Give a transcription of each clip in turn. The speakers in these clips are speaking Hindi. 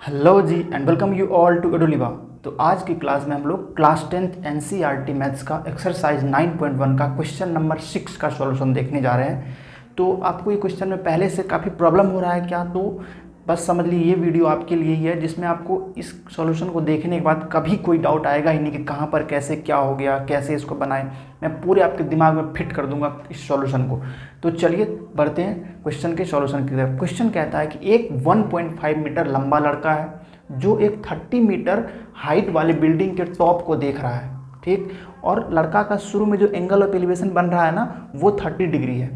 Hello ji and welcome you all to Eduliva. तो आज की क्लास में हम लोग क्लास 10th एनसीईआरटी मैथ्स का एक्सरसाइज 9.1 का क्वेश्चन नंबर 6 का सॉल्यूशन देखने जा रहे हैं। तो आपको ये क्वेश्चन में पहले से काफ़ी प्रॉब्लम हो रहा है क्या, तो बस समझ लीजिए ये वीडियो आपके लिए ही है, जिसमें आपको इस सॉल्यूशन को देखने के बाद कभी कोई डाउट आएगा ही नहीं कि कहाँ पर कैसे क्या हो गया, कैसे इसको बनाएं। मैं पूरे आपके दिमाग में फिट कर दूंगा इस सॉल्यूशन को। तो चलिए बढ़ते हैं क्वेश्चन के सॉल्यूशन की तरफ। क्वेश्चन कहता है कि एक 1.5 मीटर लंबा लड़का है जो एक 30 मीटर हाइट वाली बिल्डिंग के टॉप को देख रहा है, ठीक। और लड़का का शुरू में जो एंगल ऑफ एलिवेशन बन रहा है ना, वो 30 डिग्री है।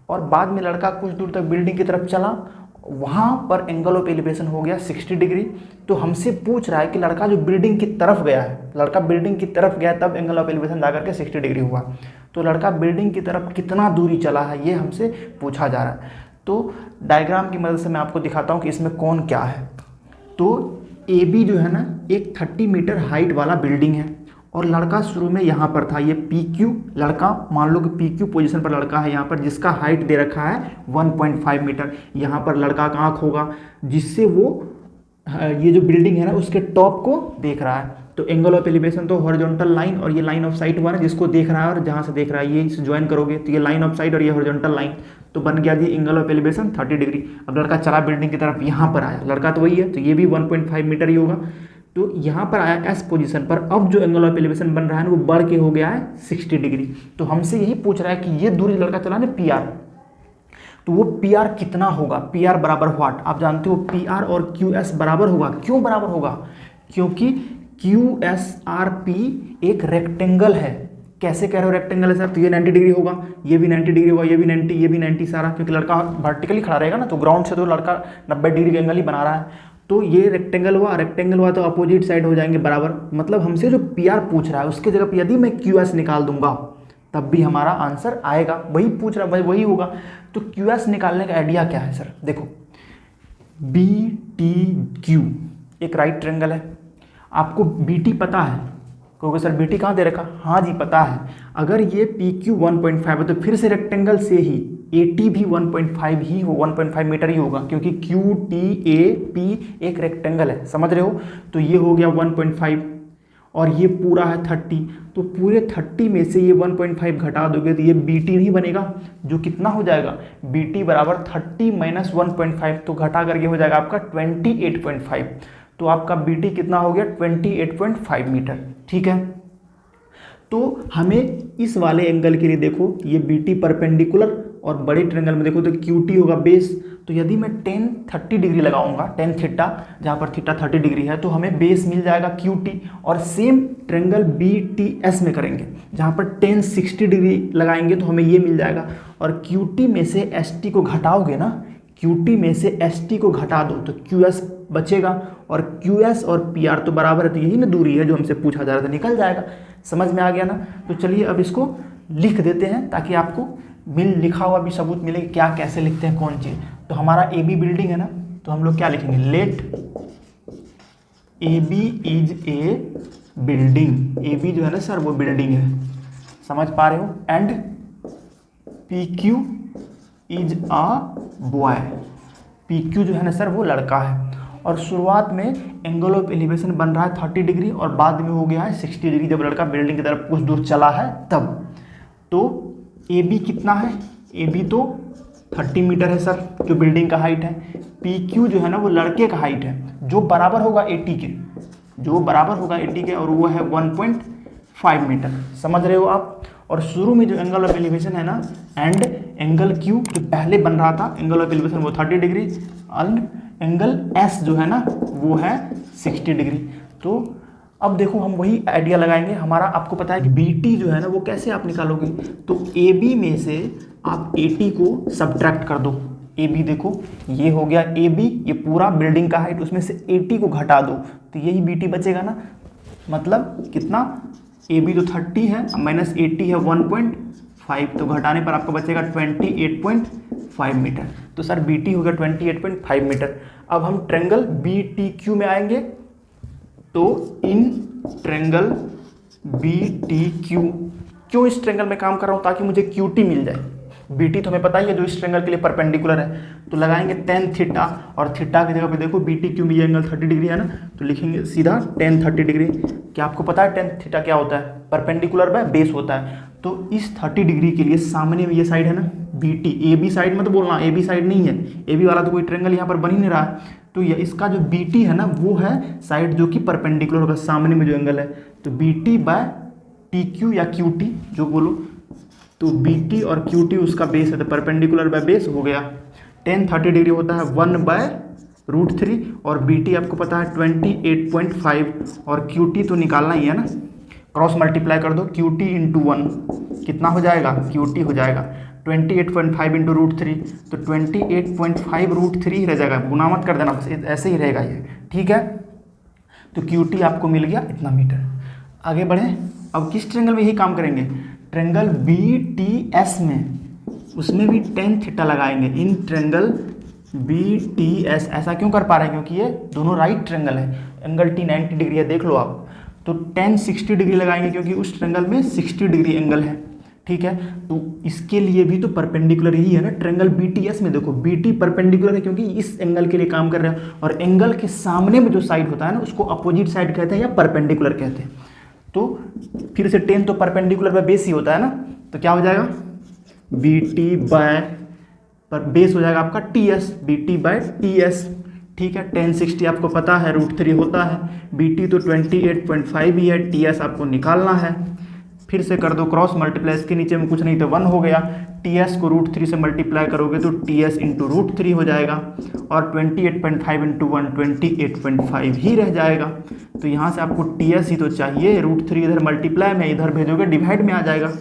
और बाद में लड़का कुछ दूर तक बिल्डिंग की तरफ चला, वहाँ पर एंगल ऑफ एलिवेशन हो गया 60 डिग्री। तो हमसे पूछ रहा है कि लड़का जो बिल्डिंग की तरफ गया है, लड़का बिल्डिंग की तरफ गया तब एंगल ऑफ एलिवेशन जाकर के 60 डिग्री हुआ। तो लड़का बिल्डिंग की तरफ कितना दूरी चला है, ये हमसे पूछा जा रहा है। तो डायग्राम की मदद से मैं आपको दिखाता हूँ कि इसमें कौन क्या है। तो ए बी जो है ना, एक 30 मीटर हाइट वाला बिल्डिंग है और लड़का शुरू में यहाँ पर था। ये पी क्यू लड़का, मान लो कि पी क्यू पोजिशन पर लड़का है यहाँ पर, जिसका हाइट दे रखा है 1.5 मीटर। यहाँ पर लड़का का आँख होगा जिससे वो ये जो बिल्डिंग है ना उसके टॉप को देख रहा है। तो एंगल ऑफ एलिवेशन तो हॉरिजॉन्टल लाइन और ये लाइन ऑफ साइट हुआ ना, जिसको देख रहा है और जहाँ से देख रहा है, ये इसे ज्वाइन करोगे तो ये लाइन ऑफ साइट और ये हॉरिजॉन्टल लाइन, तो बन गया जी एंगल ऑफ एलिवेशन 30 डिग्री। अब लड़का चला बिल्डिंग की तरफ, यहाँ पर आया, लड़का तो वही है, तो ये भी 1.5 मीटर ही होगा। तो यहाँ पर आया एस पोजीशन पर। अब जो एंगल ऑफ एलिवेशन बन रहा है ना, वो बढ़ के हो गया है 60 डिग्री। तो हमसे यही पूछ रहा है कि ये दूरी लड़का चला ना पी आर, तो वो पी आर कितना होगा। पी आर बराबर व्हाट, आप जानते हो पी आर और क्यू एस बराबर होगा। क्यों बराबर होगा? क्योंकि क्यू एस आर पी एक रेक्टेंगल है। कैसे कह रहे हो रेक्टेंगल है सर? तो ये 90 डिग्री होगा, ये भी 90 डिग्री होगा, ये भी 90, ये भी 90 सारा, क्योंकि लड़का वर्टिकली खड़ा रहेगा ना, तो ग्राउंड से तो लड़का 90 डिग्री का एंगल ही बना रहा है। तो ये रेक्टेंगल हुआ तो अपोजिट साइड हो जाएंगे बराबर। मतलब हमसे जो पी आर पूछ रहा है उसके जगह पर यदि मैं क्यू एस निकाल दूंगा तब भी हमारा आंसर आएगा। वही पूछ रहा है, वही होगा। तो क्यू एस निकालने का आइडिया क्या है सर? देखो, बी टी क्यू एक राइट ट्रायंगल है। आपको बी टी पता है, क्योंकि सर बी टी कहाँ दे रखा? हाँ जी पता है। अगर ये पी क्यू 1.5 है तो फिर से रेक्टेंगल से ही ए टी भी 1.5 ही हो, 1.5 मीटर ही होगा, क्योंकि क्यू टी ए पी एक रेक्टेंगल है, समझ रहे हो। तो ये हो गया 1.5 और ये पूरा है 30। तो पूरे 30 में से ये 1.5 घटा दोगे तो ये बी टी नहीं बनेगा, जो कितना हो जाएगा, बी टी बराबर 30 माइनस 1.5, तो घटा करके हो जाएगा आपका 28.5। तो आपका बी टी कितना हो गया? 28.5 मीटर, ठीक है। तो हमें इस वाले एंगल के लिए देखो, ये बी टी परपेंडिकुलर और बड़े ट्रायंगल में देखो तो क्यू टी होगा बेस। तो यदि मैं 30 डिग्री लगाऊंगा, 10 थीटा, जहाँ पर थीटा 30 डिग्री है, तो हमें बेस मिल जाएगा क्यू टी। और same triangle B T S में करेंगे, जहाँ पर 60 डिग्री लगाएंगे तो हमें ये मिल जाएगा। और क्यू टी में से एस टी को घटाओगे ना, क्यू टी में से एस टी को घटा दो तो क्यू एस बचेगा। और क्यू एस और पी आर तो बराबर है, तो यही ना दूरी है जो हमसे पूछा जा रहा था, निकल जाएगा। समझ में आ गया ना? तो चलिए अब इसको लिख देते हैं ताकि आपको लिखा हुआ भी सबूत मिले कि क्या कैसे लिखते हैं कौन चीज़। तो हमारा ए बी बिल्डिंग है ना, तो हम लोग क्या लिखेंगे? Let A B is a building. A B जो है ना सर वो बिल्डिंग है, समझ पा रहे हो। And P Q is a boy. P Q जो है ना सर वो लड़का है। और शुरुआत में एंगल ऑफ एलिवेशन बन रहा है 30 डिग्री और बाद में हो गया है 60 डिग्री, जब लड़का बिल्डिंग की तरफ कुछ दूर चला है तब। तो ए बी कितना है? ए बी तो 30 मीटर है सर, जो बिल्डिंग का हाइट है। पी क्यू जो है ना वो लड़के का हाइट है, जो बराबर होगा 80 के, जो बराबर होगा 80 के, और वो है 1.5 मीटर, समझ रहे हो आप। और शुरू में जो एंगल ऑफ एलिवेशन है ना, एंड एंगल क्यू जो पहले बन रहा था एंगल ऑफ एलिवेशन वो 30 डिग्री, एंड एंगल एस जो है ना वो है 60 डिग्री। तो अब देखो हम वही आइडिया लगाएंगे। हमारा आपको पता है कि बी टी जो है ना वो कैसे आप निकालोगे, तो ए बी में से आप ए टी को सब्ट्रैक्ट कर दो। ए बी देखो, ये हो गया ए बी, ये पूरा बिल्डिंग का हाइट, उसमें से ए टी को घटा दो तो यही बी टी बचेगा ना। मतलब कितना? ए बी तो 30 है, माइनस 80 है 1.5, तो घटाने पर आपको बचेगा 28.5 मीटर। तो सर बी टी हो गया 28.5 मीटर। अब हम ट्रायंगल बी टी क्यू में आएंगे। तो in triangle B T Q, क्यों इस ट्रायंगल में काम कर रहा हूँ? ताकि मुझे क्यू टी मिल जाए। BT तो हमें पता ही है जो इस ट्रेंगल के लिए परपेंडिकुलर है, तो लगाएंगे tan थीटा और थीटा की जगह पे देखो BT क्यों ये एंगल 30 डिग्री है ना, तो लिखेंगे सीधा tan 30 डिग्री। क्या आपको पता है tan थीटा क्या होता है? परपेंडिकुलर बाय बेस होता है। तो इस 30 डिग्री के लिए सामने में ये साइड है ना BT, AB साइड मत बोलना, AB साइड नहीं है, AB वाला तो कोई ट्रेंगल यहाँ पर बन ही नहीं रहा है। तो ये इसका जो BT है ना वो है साइड जो कि परपेंडिकुलर होगा, सामने में जो एंगल है, तो BT बाय TQ या QT जो बोलो, तो BT और QT उसका बेस है, तो परपेंडिकुलर बाय बेस हो गया। tan 30 डिग्री होता है 1/√3 और BT आपको पता है 28.5 और QT तो निकालना ही है ना, क्रॉस मल्टीप्लाई कर दो, QT इंटू 1 कितना हो जाएगा? QT हो जाएगा 28.5 इंटू √3, तो 28.5√3 रह जाएगा, गुना मत कर देना, बस ऐसे ही रहेगा ये, ठीक है। तो QT आपको मिल गया इतना मीटर। आगे बढ़े, अब किस ट्रेंगल में यही काम करेंगे? ट्रेंगल BTS में, उसमें भी tan थीटा लगाएंगे। इन ट्रेंगल BTS ऐसा क्यों कर पा रहे हैं? क्योंकि ये दोनों राइट ट्रेंगल है, एंगल T 90 डिग्री है, देख लो आप। तो tan 60 डिग्री लगाएंगे क्योंकि उस ट्रेंगल में 60 डिग्री एंगल है, ठीक है। तो इसके लिए भी तो परपेंडिकुलर ही है ना, ट्रेंगल BTS में देखो BT परपेंडिकुलर है क्योंकि इस एंगल के लिए काम कर रहे हैं, और एंगल के सामने में जो साइड होता है ना उसको अपोजिट साइड कहते हैं या परपेंडिकुलर कहते हैं। तो फिर से tan तो परपेंडिकुलर बाय बेस ही होता है ना, तो क्या हो जाएगा? BT बाय पर बेस हो जाएगा आपका TS, BT बाय TS, ठीक है। tan 60 आपको पता है √3 होता है, BT तो 28.5 ही है, TS आपको निकालना है। फिर से कर दो क्रॉस मल्टीप्लाई, इसके नीचे में कुछ नहीं तो 1 हो गया, TS को √3 से मल्टीप्लाई करोगे तो TS इंटू √3 हो जाएगा, और 28.5 इंटू 1 28.5 ही रह जाएगा। तो यहाँ से आपको TS ही तो चाहिए, √3 इधर मल्टीप्लाई में, इधर भेजोगे डिवाइड में आ जाएगा,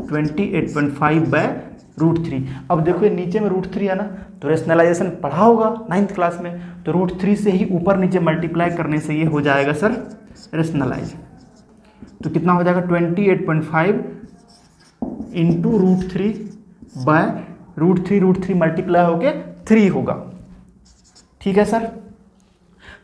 28.5/√3। अब देखो ये नीचे में √3 है ना, तो रेशनलाइजेशन पढ़ा होगा 9th क्लास में, तो √3 से ही ऊपर नीचे मल्टीप्लाई करने से ये हो जाएगा सर रेशनलाइज। तो कितना हो जाएगा? 28.5 इंटू √3 बाय √3 मल्टीप्लाई होके 3 होगा, ठीक है सर।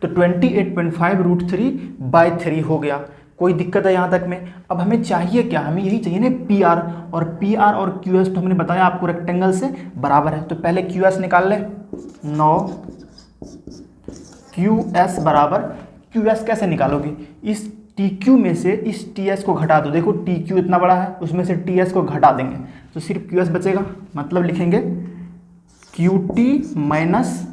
तो 28.5 √3/3 हो गया। कोई दिक्कत है यहाँ तक में? अब हमें चाहिए क्या? हमें यही चाहिए ना PR, और PR और QS तो हमने बताया आपको रेक्टेंगल से बराबर है, तो पहले QS निकाल ले। 9 QS बराबर, QS कैसे निकालोगे? इस TQ में से इस TS को घटा दो, देखो TQ इतना बड़ा है, उसमें से TS को घटा देंगे तो सिर्फ QS बचेगा, मतलब लिखेंगे QT माइनस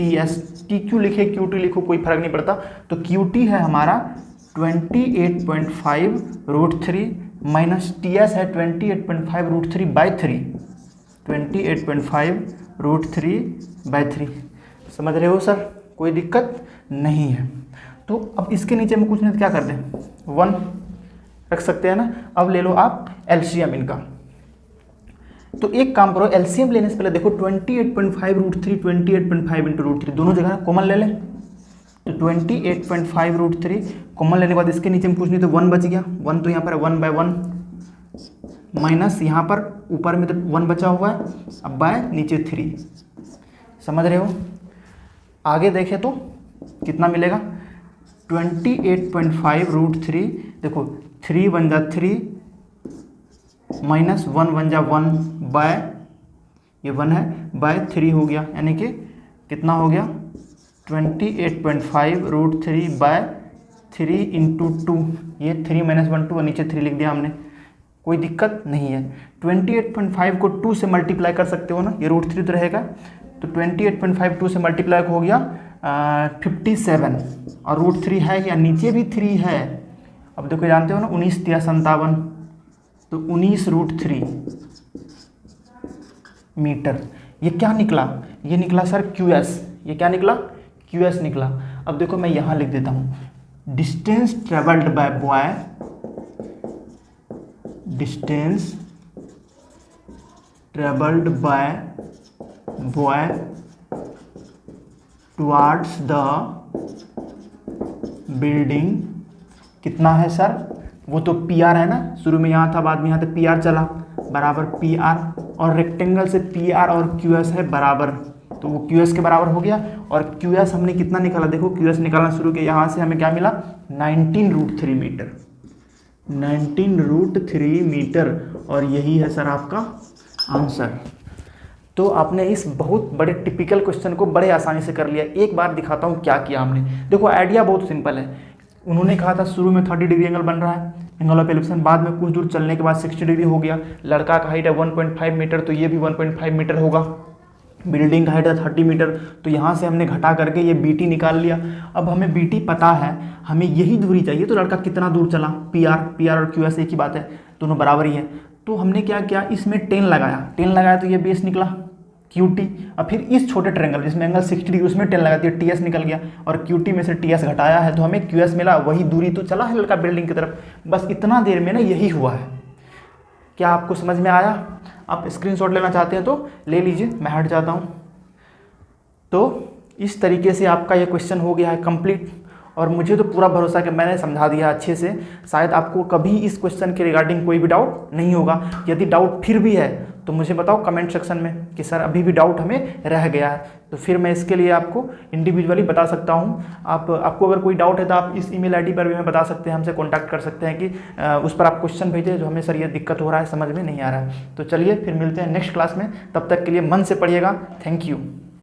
TS। TQ लिखे QT लिखो कोई फर्क नहीं पड़ता, तो QT है हमारा 28.5 √3 माइनस TS है 28.5 28.5 √3/3। समझ रहे हो सर? कोई दिक्कत नहीं है। तो अब इसके नीचे में कुछ नहीं तो क्या कर दें, 1 रख सकते हैं ना। अब ले लो आप LCM इनका, तो एक काम करो, LCM लेने से पहले देखो 28.5 √3 28.5 इंटू √3 दोनों जगह कॉमन ले लें, तो 28.5 √3 कॉमन लेने के बाद इसके नीचे में कुछ नहीं तो 1 बच गया, 1 तो यहाँ पर 1/1 माइनस यहाँ पर ऊपर में तो 1 बचा हुआ है, अब बाय नीचे 3। समझ रहे हो? आगे देखें तो कितना मिलेगा? 28.5 √3, देखो 3 1 जा 3 माइनस 1 1 जा 1 बाय ये 1 है बाय 3 हो गया, यानी कि कितना हो गया? 28.5 √3/3 इंटू 2, ये 3 - 1 2 और नीचे 3 लिख दिया हमने, कोई दिक्कत नहीं है। 28.5 को 2 से मल्टीप्लाई कर सकते हो ना, ये √3 तो रहेगा, तो 28.5 2 से मल्टीप्लाई हो गया 57, और √3 है या नीचे भी 3 है। अब देखो जानते हो ना 19 × 57, तो 19 √3 मीटर। ये क्या निकला? ये निकला सर QS। ये क्या निकला? QS निकला। अब देखो मैं यहाँ लिख देता हूँ, distance travelled by boy, distance travelled by boy towards the building कितना है सर? वो तो PR है ना, शुरू में यहाँ था बाद में यहाँ तक PR चला, बराबर PR, और रेक्टेंगल से PR और QS है बराबर, तो वो QS के बराबर हो गया। और QS हमने कितना निकाला? देखो QS निकालना शुरू किया, यहाँ से हमें क्या मिला? 19 √3 मीटर, 19 √3 मीटर, और यही है सर आपका आंसर। तो आपने इस बहुत बड़े टिपिकल क्वेश्चन को बड़े आसानी से कर लिया। एक बार दिखाता हूँ क्या किया हमने। देखो आइडिया बहुत सिंपल है। उन्होंने कहा था शुरू में 30 डिग्री एंगल बन रहा है, एंगल ऑफ एलिवेशन, बाद में कुछ दूर चलने के बाद 60 डिग्री हो गया। लड़का का हाइट है 1.5 मीटर, तो ये भी 1.5 मीटर होगा। बिल्डिंग का हाइट है 30 मीटर, तो यहाँ से हमने घटा करके ये BT निकाल लिया। अब हमें BT पता है, हमें यही दूरी चाहिए। तो लड़का कितना दूर चला, PR और QS एक ही बात है, दोनों बराबर ही है। तो हमने क्या किया, इसमें 10 लगाया, 10 लगाया तो ये बेस निकला QT। और फिर इस छोटे ट्रायंगल जिसमें एंगल 60 डिग्री उसमें 10 लगाती है, TS निकल गया, और QT में से TS घटाया है तो हमें QS मिला। वही दूरी तो चला है लड़का बिल्डिंग की तरफ। बस इतना देर में ना यही हुआ है। क्या आपको समझ में आया? आप स्क्रीनशॉट लेना चाहते हैं तो ले लीजिए, मैं हट जाता हूँ। तो इस तरीके से आपका ये क्वेश्चन हो गया है कंप्लीट। और मुझे तो पूरा भरोसा कि मैंने समझा दिया अच्छे से। शायद आपको कभी इस क्वेश्चन के रिगार्डिंग कोई भी डाउट नहीं होगा। यदि डाउट फिर भी है तो मुझे बताओ कमेंट सेक्शन में कि सर अभी भी डाउट हमें रह गया है, तो फिर मैं इसके लिए आपको इंडिविजुअली बता सकता हूँ। आपको अगर कोई डाउट है तो आप इस ईमेल आईडी पर भी हमें बता सकते हैं, हमसे कॉन्टैक्ट कर सकते हैं कि उस पर आप क्वेश्चन भेजें जो हमें सर ये दिक्कत हो रहा है, समझ में नहीं आ रहा है। तो चलिए फिर मिलते हैं नेक्स्ट क्लास में, तब तक के लिए मन से पढ़िएगा। Thank you.